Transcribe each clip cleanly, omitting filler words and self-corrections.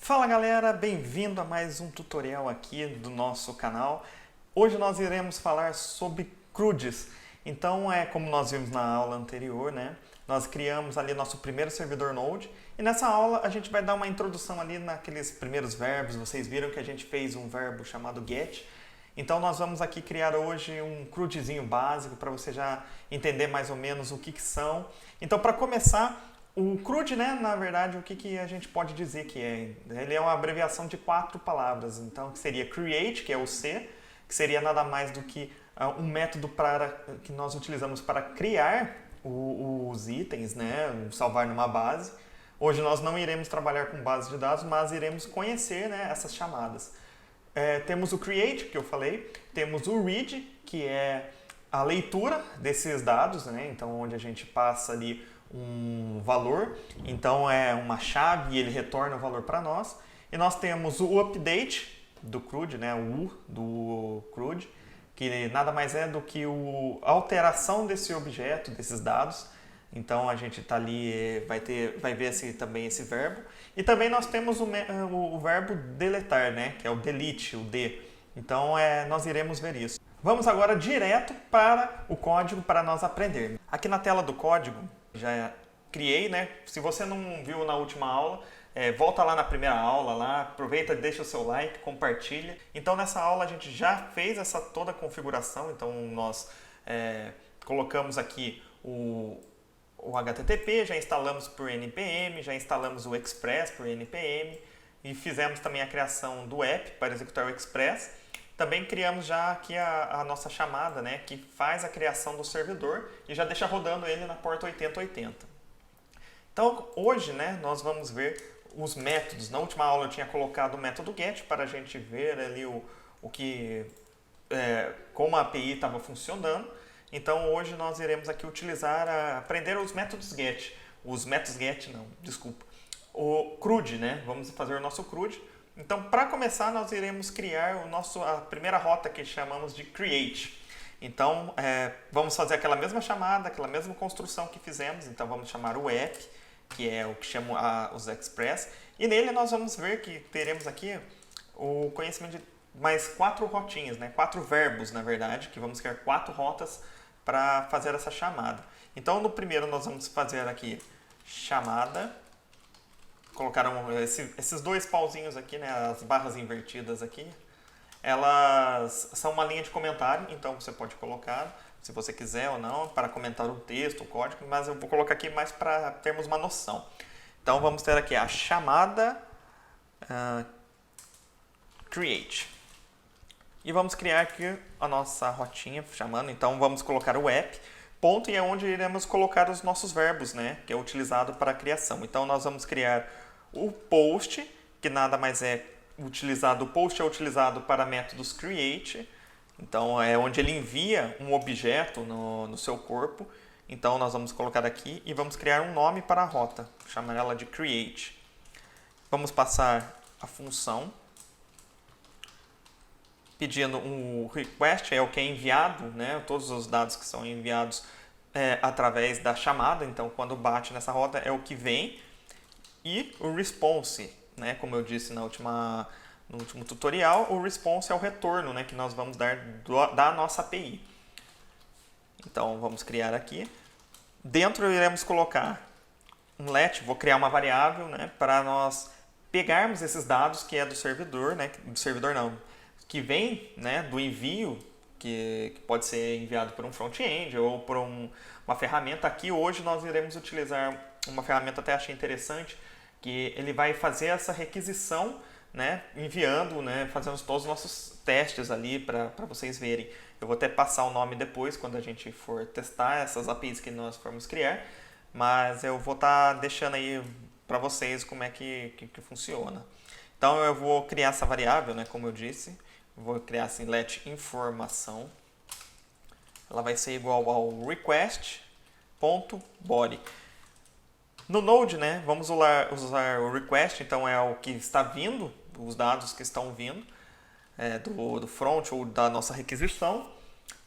Fala galera, bem-vindo a mais um tutorial aqui do nosso canal. Hoje nós iremos falar sobre CRUDs. Então, como nós vimos na aula anterior, né? Nós criamos ali nosso primeiro servidor Node e nessa aula a gente vai dar uma introdução ali naqueles primeiros verbos. Vocês viram que a gente fez um verbo chamado get. Então nós vamos aqui criar hoje um CRUDzinho básico para você já entender mais ou menos o que são. Então, para começar, o CRUD, né, na verdade, o que a gente pode dizer que é? Ele é uma abreviação de 4 palavras. Então, que seria create, que é o C, que seria nada mais do que um método que nós utilizamos para criar os itens, né, salvar numa base. Hoje nós não iremos trabalhar com base de dados, mas iremos conhecer, né, essas chamadas. Temos o create, que eu falei, temos o read, que é a leitura desses dados, né, então onde a gente passa ali um valor, então é uma chave e ele retorna o valor para nós. E nós temos o update do CRUD, né, o U do CRUD, que nada mais é do que a alteração desse objeto, desses dados. Então a gente está ali, vai ver também esse verbo. E também nós temos o verbo deletar, né, que é o delete, o D. Então nós iremos ver isso. Vamos agora direto para o código para nós aprendermos. Aqui na tela do código, já criei, né? Se você não viu na última aula, volta lá na primeira aula, lá, aproveita, deixa o seu like, compartilha. Então nessa aula a gente já fez toda a configuração, então nós colocamos aqui o HTTP, já instalamos por NPM, já instalamos o Express por NPM e fizemos também a criação do app para executar o Express. Também criamos já aqui a nossa chamada, né, que faz a criação do servidor e já deixa rodando ele na porta 8080. Então, hoje, né, nós vamos ver os métodos. Na última aula eu tinha colocado o método get para a gente ver ali como a API estava funcionando. Então, hoje nós iremos aqui aprender os métodos get. Os métodos get, não, desculpa. O CRUD, né, vamos fazer o nosso CRUD. Então, para começar, nós iremos criar a primeira rota que chamamos de create. Então, vamos fazer aquela mesma chamada, aquela mesma construção que fizemos. Então, vamos chamar o app, que é o que chamo os Express. E nele nós vamos ver que teremos aqui o conhecimento de mais 4 rotinhas, né? 4 verbos, na verdade, que vamos criar 4 rotas para fazer essa chamada. Então, no primeiro nós vamos fazer aqui chamada. Colocaram esses 2 pauzinhos aqui, né, as barras invertidas aqui, elas são uma linha de comentário, então você pode colocar, se você quiser ou não, para comentar o texto, o código, mas eu vou colocar aqui mais para termos uma noção. Então vamos ter aqui a chamada create. E vamos criar aqui a nossa rotinha chamando, então vamos colocar o app, ponto, e é onde iremos colocar os nossos verbos, né, que é utilizado para a criação. Então nós vamos criar o post, que nada mais é utilizado, o post é utilizado para métodos create, então é onde ele envia um objeto no seu corpo. Então nós vamos colocar aqui e vamos criar um nome para a rota, chamar ela de create. Vamos passar a função, pedindo um request, é o que é enviado, né? Todos os dados que são enviados através da chamada, então quando bate nessa rota é o que vem. E o response, né? Como eu disse no último tutorial, o response é o retorno, né, que nós vamos dar da nossa API. Então vamos criar aqui. Dentro iremos colocar um let, vou criar uma variável, né, para nós pegarmos esses dados que é do servidor, né, do servidor não, que vem, né, do envio, que pode ser enviado por um front-end ou por uma ferramenta. Aqui hoje nós iremos utilizar uma ferramenta, até achei interessante, que ele vai fazer essa requisição, né, enviando, né, fazendo todos os nossos testes ali para vocês verem. Eu vou até passar o nome depois, quando a gente for testar essas APIs que nós formos criar, mas eu vou estar deixando aí para vocês como é que funciona. Então eu vou criar essa variável, né, como eu disse, vou criar assim, let informação, ela vai ser igual ao request.body. No Node, né, vamos usar o request, então é o que está vindo, os dados que estão vindo do front ou da nossa requisição.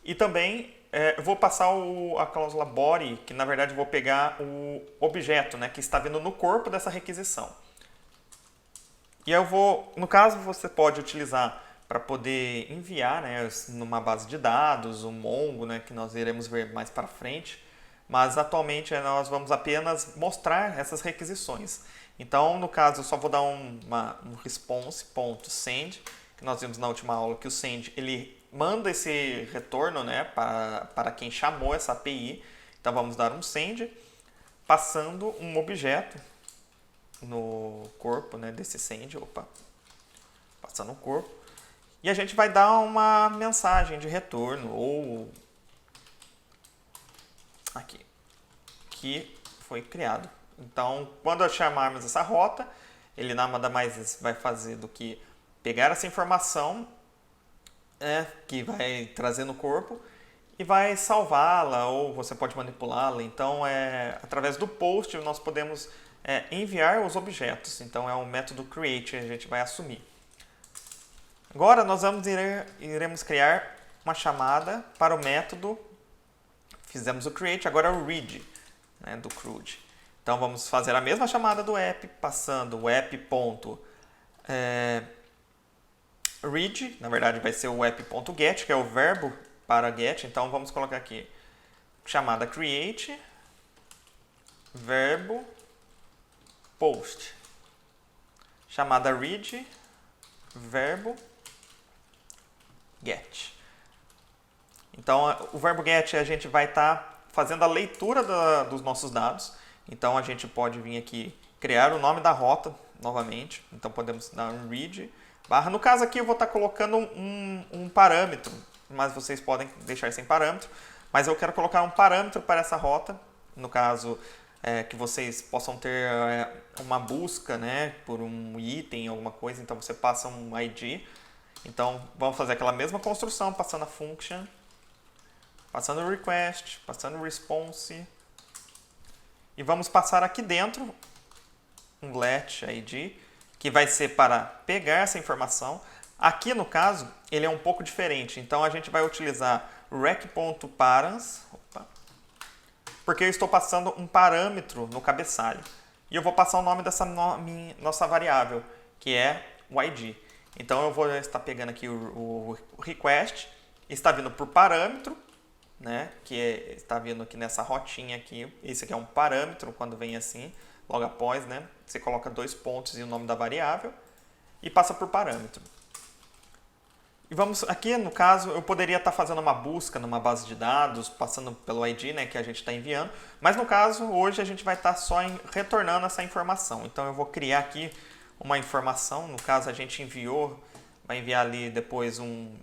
E também eu vou passar a cláusula body, que na verdade eu vou pegar o objeto, né, que está vindo no corpo dessa requisição. E eu vou, no caso, você pode utilizar para poder enviar, né, numa base de dados, o Mongo, né, que nós iremos ver mais para frente. Mas atualmente nós vamos apenas mostrar essas requisições. Então, no caso, eu só vou dar um response.send, que nós vimos na última aula que o send ele manda esse retorno, né, para quem chamou essa API. Então, vamos dar um send, passando um objeto no corpo, né, desse send, passando o corpo. E a gente vai dar uma mensagem de retorno, ou aqui, que foi criado. Então, quando chamarmos essa rota, ele nada mais vai fazer do que pegar essa informação que vai trazer no corpo e vai salvá-la, ou você pode manipulá-la. Então, através do post, nós podemos enviar os objetos. Então, é um método create que a gente vai assumir. Agora, nós iremos criar uma chamada para o método. Fizemos o create, agora é o read, né, do CRUD. Então, vamos fazer a mesma chamada do app, passando o app.read, na verdade vai ser o app.get, que é o verbo para get. Então, vamos colocar aqui, chamada create, verbo, post. Chamada read, verbo, get. Então, o verbo get a gente vai estar fazendo a leitura dos nossos dados. Então, a gente pode vir aqui criar o nome da rota novamente. Então, podemos dar um read barra. No caso aqui, eu vou estar colocando um parâmetro, mas vocês podem deixar sem parâmetro. Mas eu quero colocar um parâmetro para essa rota. No caso, que vocês possam ter uma busca, né, por um item, alguma coisa. Então, você passa um ID. Então, vamos fazer aquela mesma construção, passando a function, passando o request, passando o response. E vamos passar aqui dentro um let ID, que vai ser para pegar essa informação. Aqui, no caso, ele é um pouco diferente. Então, a gente vai utilizar rec.params, porque eu estou passando um parâmetro no cabeçalho. E eu vou passar o nome dessa nossa variável, que é o ID. Então, eu vou estar pegando aqui o request, está vindo por parâmetro, né, está vindo aqui nessa rotinha aqui. Esse aqui é um parâmetro, quando vem assim, logo após, né, você coloca 2 pontos e o nome da variável e passa por parâmetro. E vamos aqui, no caso, eu poderia estar fazendo uma busca numa base de dados, passando pelo ID, né, que a gente está enviando, mas no caso, hoje a gente vai estar só retornando essa informação. Então, eu vou criar aqui uma informação, no caso a gente vai enviar ali depois um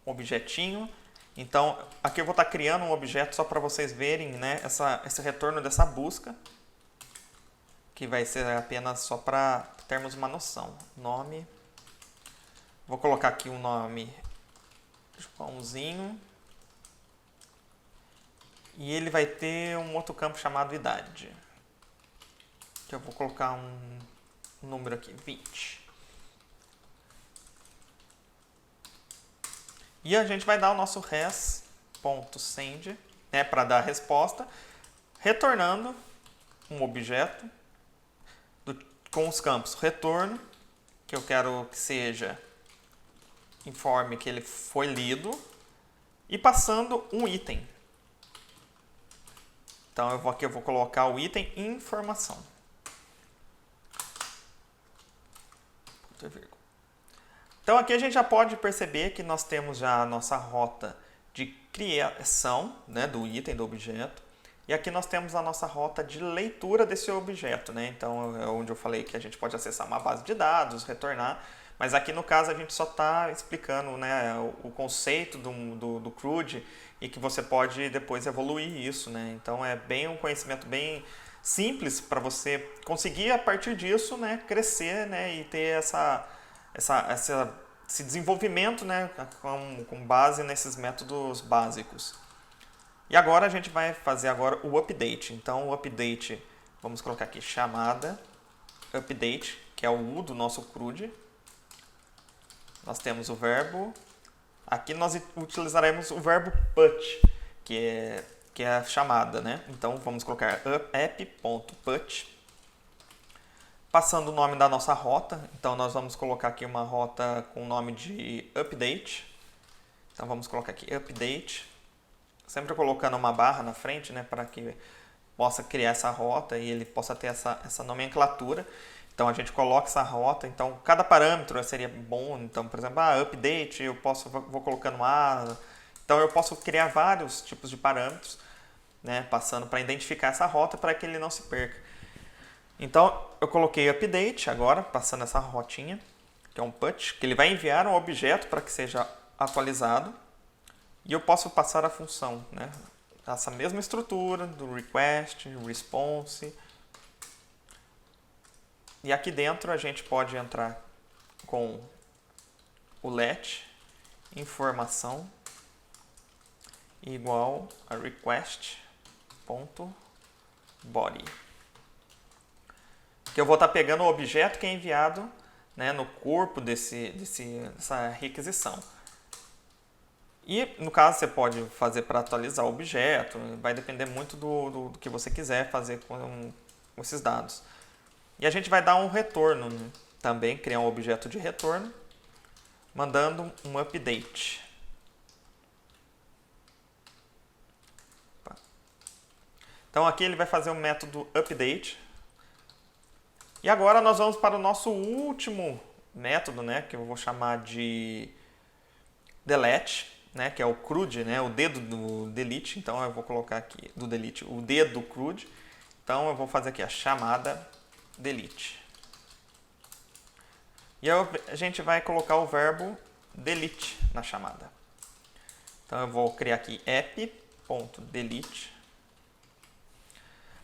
objetinho. Então, aqui eu vou estar criando um objeto só para vocês verem, né, esse retorno dessa busca, que vai ser apenas só para termos uma noção. Nome, vou colocar aqui um nome Joãozinho, e ele vai ter um outro campo chamado idade, que eu vou colocar um número aqui, 20. E a gente vai dar o nosso res.send, né, para dar a resposta, retornando um objeto com os campos retorno, que eu quero que seja informe que ele foi lido, e passando um item. Então, aqui eu vou colocar o item informação. Então, aqui a gente já pode perceber que nós temos já a nossa rota de criação, né, do item, do objeto. E aqui nós temos a nossa rota de leitura desse objeto, né? Então, é onde eu falei que a gente pode acessar uma base de dados, retornar. Mas aqui, no caso, a gente só está explicando, né, o conceito do CRUD e que você pode depois evoluir isso, né? Então, é bem um conhecimento bem simples para você conseguir, a partir disso, né, crescer, né, e ter esse desenvolvimento, né, com base nesses métodos básicos. E agora a gente vai fazer agora o update. Então, o update, vamos colocar aqui chamada update, que é o U do nosso CRUD. Nós temos o verbo. Aqui nós utilizaremos o verbo put, que é a chamada, né? Então, vamos colocar app.put, Passando o nome da nossa rota, então nós vamos colocar aqui uma rota com o nome de update. Então vamos colocar aqui update, sempre colocando uma barra na frente, né, para que possa criar essa rota e ele possa ter essa nomenclatura. Então a gente coloca essa rota, então cada parâmetro seria bom, então por exemplo, update, vou colocando A, então eu posso criar vários tipos de parâmetros, né, passando para identificar essa rota para que ele não se perca. Então eu coloquei update agora, passando essa rotinha, que é um put, que ele vai enviar um objeto para que seja atualizado. E eu posso passar a função, né? Essa mesma estrutura do request, response. E aqui dentro a gente pode entrar com o let informação igual a request.body. Que eu vou estar pegando o objeto que é enviado, né, no corpo dessa requisição. E, no caso, você pode fazer para atualizar o objeto, vai depender muito do que você quiser fazer com esses dados. E a gente vai dar um retorno, né? Também, criar um objeto de retorno, mandando um update. Então, aqui ele vai fazer o método update. E agora nós vamos para o nosso último método, né, que eu vou chamar de delete, né, que é o CRUD, né, o dedo do delete. Então eu vou colocar aqui do delete o dedo CRUD. Então eu vou fazer aqui a chamada delete. E a gente vai colocar o verbo delete na chamada. Então eu vou criar aqui app.delete.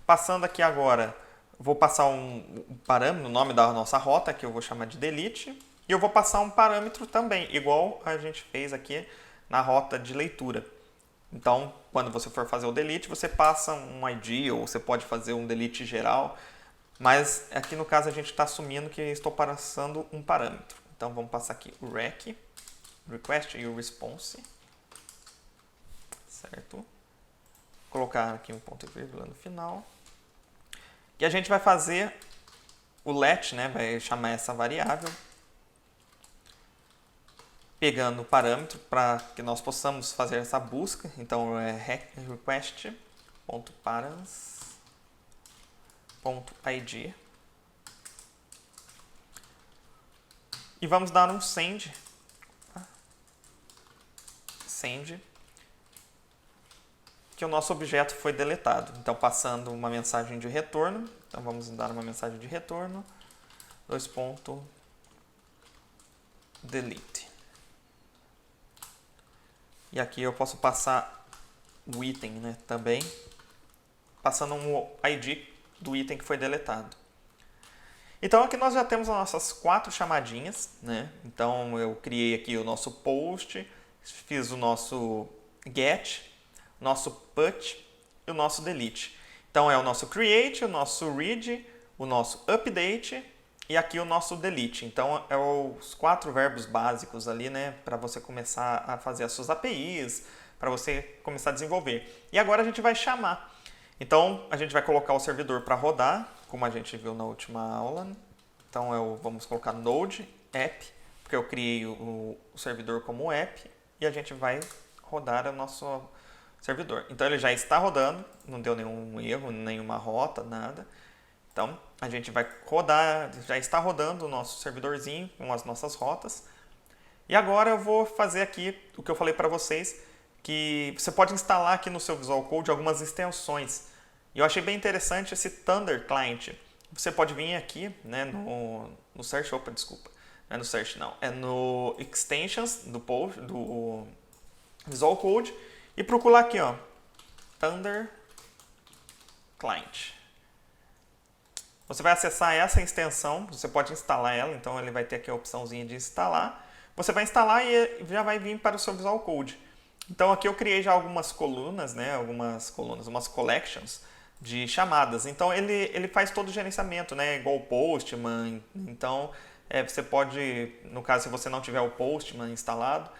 Passando aqui agora, vou passar um parâmetro, o nome da nossa rota, que eu vou chamar de delete. E eu vou passar um parâmetro também, igual a gente fez aqui na rota de leitura. Então, quando você for fazer o delete, você passa um ID, ou você pode fazer um delete geral. Mas aqui no caso a gente está assumindo que estou passando um parâmetro. Então vamos passar aqui o request e o response. Certo? Colocar aqui um ponto e vírgula no final. E a gente vai fazer o let, né? Vai chamar essa variável, pegando o parâmetro para que nós possamos fazer essa busca. Então é request.params.id e vamos dar um send que o nosso objeto foi deletado. Então, passando uma mensagem de retorno. Então, vamos dar uma mensagem de retorno. Delete. E aqui eu posso passar o item, né, também, passando um ID do item que foi deletado. Então, aqui nós já temos as nossas 4 chamadinhas, né? Então, eu criei aqui o nosso post, fiz o nosso get, nosso put e o nosso delete. Então é o nosso create, o nosso read, o nosso update e aqui o nosso delete. Então é os 4 verbos básicos ali, né, para você começar a fazer as suas APIs, para você começar a desenvolver. E agora a gente vai chamar. Então a gente vai colocar o servidor para rodar, como a gente viu na última aula. Então vamos colocar node app, porque eu criei o servidor como app e a gente vai rodar o nosso servidor. Então ele já está rodando, não deu nenhum erro, nenhuma rota, nada. Então a gente vai rodar, já está rodando o nosso servidorzinho com as nossas rotas. E agora eu vou fazer aqui o que eu falei para vocês, que você pode instalar aqui no seu Visual Code algumas extensões. E eu achei bem interessante esse Thunder Client. Você pode vir aqui, né, no Search, desculpa, não é no Search não, é no Extensions do Visual Code, e procurar aqui, ó, Thunder Client. Você vai acessar essa extensão, você pode instalar ela, então ele vai ter aqui a opçãozinha de instalar. Você vai instalar e já vai vir para o seu Visual Code. Então aqui eu criei já algumas colunas, né, umas collections de chamadas. Então ele faz todo o gerenciamento, né, igual o Postman. Então você pode, no caso se você não tiver o Postman instalado,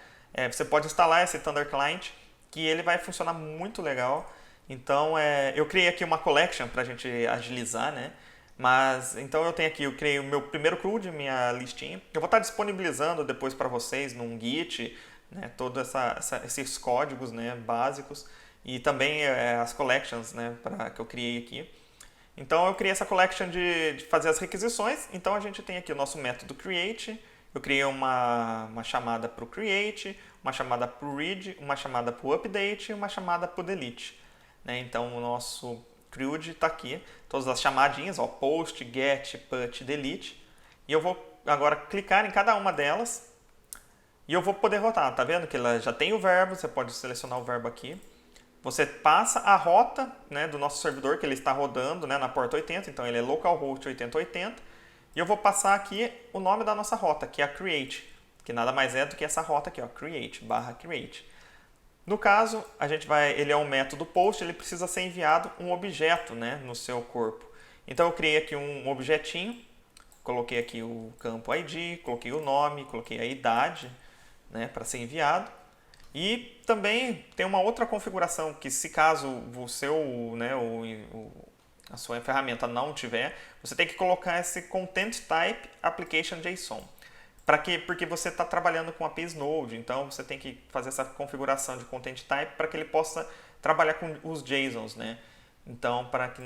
você pode instalar esse Thunder Client, que ele vai funcionar muito legal. Então eu criei aqui uma collection para a gente agilizar, né? Mas, então eu tenho aqui, eu criei o meu primeiro CRUD, minha listinha. Eu vou estar disponibilizando depois para vocês num Git, né, todos esses códigos, né, básicos. E também as collections, né, que eu criei aqui. Então eu criei essa collection de fazer as requisições. Então a gente tem aqui o nosso método create. Eu criei uma chamada para o create, uma chamada para o read, uma chamada para o update e uma chamada para o delete. Né? Então o nosso CRUD está aqui, todas as chamadinhas, ó, post, get, put, delete. E eu vou agora clicar em cada uma delas e eu vou poder rotar. Tá vendo que ela já tem o verbo, você pode selecionar o verbo aqui. Você passa a rota, né, do nosso servidor, que ele está rodando, né, na porta 80, então ele é localhost 8080. E eu vou passar aqui o nome da nossa rota, que é a create, que nada mais é do que essa rota aqui, ó, create/create. No caso, ele é um método post, ele precisa ser enviado um objeto, né, no seu corpo. Então eu criei aqui um objetinho, coloquei aqui o campo ID, coloquei o nome, coloquei a idade, né, para ser enviado. E também tem uma outra configuração que, se caso o seu, né, a sua ferramenta não tiver, você tem que colocar esse Content Type Application JSON. Para quê? Porque você está trabalhando com APIs Node, então você tem que fazer essa configuração de Content Type para que ele possa trabalhar com os JSONs, né? Então, para que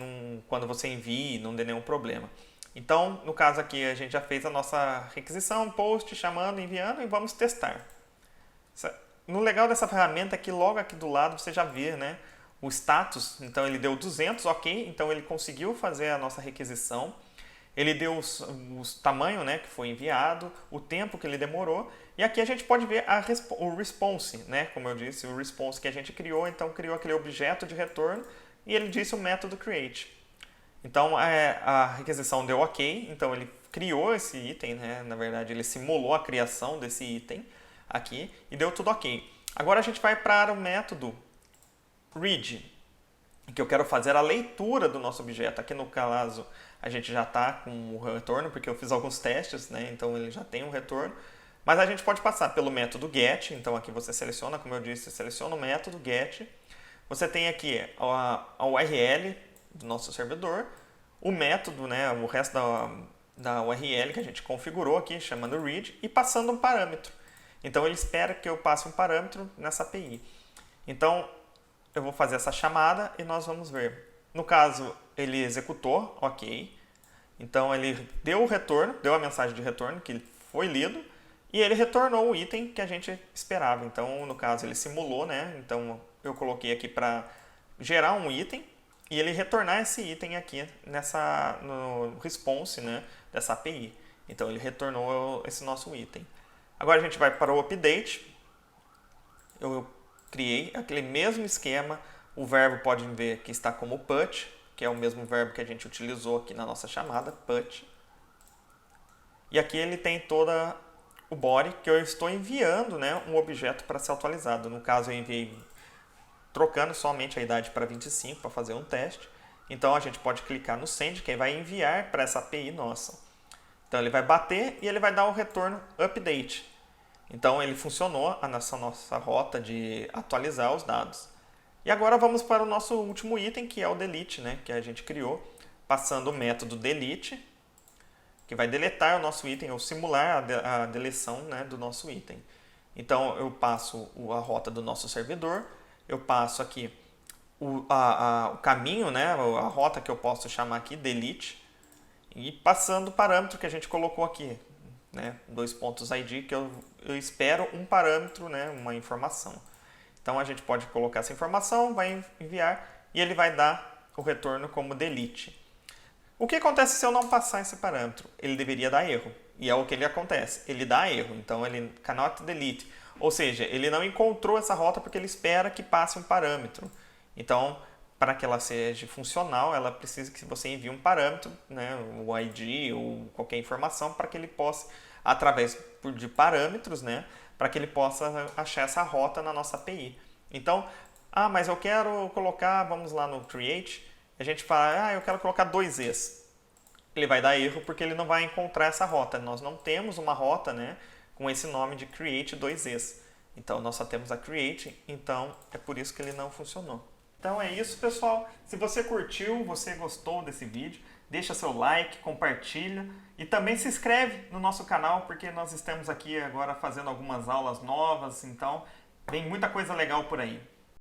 quando você envie, não dê nenhum problema. Então, no caso aqui, a gente já fez a nossa requisição, post, chamando, enviando, e vamos testar. No legal dessa ferramenta é que logo aqui do lado você já vê, né, o status. Então ele deu 200, ok, então ele conseguiu fazer a nossa requisição. Ele deu os tamanho, né, que foi enviado, o tempo que ele demorou. E aqui a gente pode ver o response, né, como eu disse, o response que a gente criou. Então criou aquele objeto de retorno e ele disse o método create. Então a requisição deu ok, então ele criou esse item, né, na verdade ele simulou a criação desse item aqui e deu tudo ok. Agora a gente vai para o método read, que eu quero fazer a leitura do nosso objeto. Aqui no caso a gente já está com o retorno, porque eu fiz alguns testes, né? Então ele já tem um retorno. Mas a gente pode passar pelo método get, então aqui você seleciona, como eu disse, seleciona o método get. Você tem aqui a URL do nosso servidor, o método, né? O resto da URL que a gente configurou aqui, chamando read, e passando um parâmetro. Então ele espera que eu passe um parâmetro nessa API. Então eu vou fazer essa chamada e nós vamos ver. No caso, ele executou, ok. Então ele deu o retorno, deu a mensagem de retorno que foi lido e ele retornou o item que a gente esperava. Então, no caso, ele simulou, né? Então eu coloquei aqui para gerar um item e ele retornar esse item aqui no response, né, dessa API. Então ele retornou esse nosso item. Agora a gente vai para o update. Eu criei aquele mesmo esquema. O verbo pode ver que está como put, que é o mesmo verbo que a gente utilizou aqui na nossa chamada, put. E aqui ele tem toda o body que eu estou enviando, né, um objeto para ser atualizado. No caso eu enviei trocando somente a idade para 25 para fazer um teste. Então a gente pode clicar no send, que vai enviar para essa API nossa. Então ele vai bater e ele vai dar o retorno update. Então ele funcionou nessa nossa rota de atualizar os dados. E agora vamos para o nosso último item, que é o delete, né, que a gente criou, passando o método delete, que vai deletar o nosso item, ou simular a deleção, né, do nosso item. Então eu passo a rota do nosso servidor, eu passo aqui o caminho, né, a rota que eu posso chamar aqui, delete, e passando o parâmetro que a gente colocou aqui, né, 2.id, que eu espero um parâmetro, né, uma informação. Então a gente pode colocar essa informação, vai enviar e ele vai dar o retorno como delete. O que acontece se eu não passar esse parâmetro? Ele deveria dar erro. E é o que ele acontece. Ele dá erro, então ele cannot delete. Ou seja, ele não encontrou essa rota porque ele espera que passe um parâmetro. Então, para que ela seja funcional, ela precisa que você envie um parâmetro, né, o ID ou qualquer informação, para que ele possa, através de parâmetros, né, para que ele possa achar essa rota na nossa API. Então, mas eu quero colocar, vamos lá no create, a gente fala, eu quero colocar 2Es. Ele vai dar erro porque ele não vai encontrar essa rota. Nós não temos uma rota, né, com esse nome de create 2Es. Então, nós só temos a create, então é por isso que ele não funcionou. Então é isso, pessoal. Se você curtiu, você gostou desse vídeo, deixa seu like, compartilha e também se inscreve no nosso canal, porque nós estamos aqui agora fazendo algumas aulas novas, então vem muita coisa legal por aí.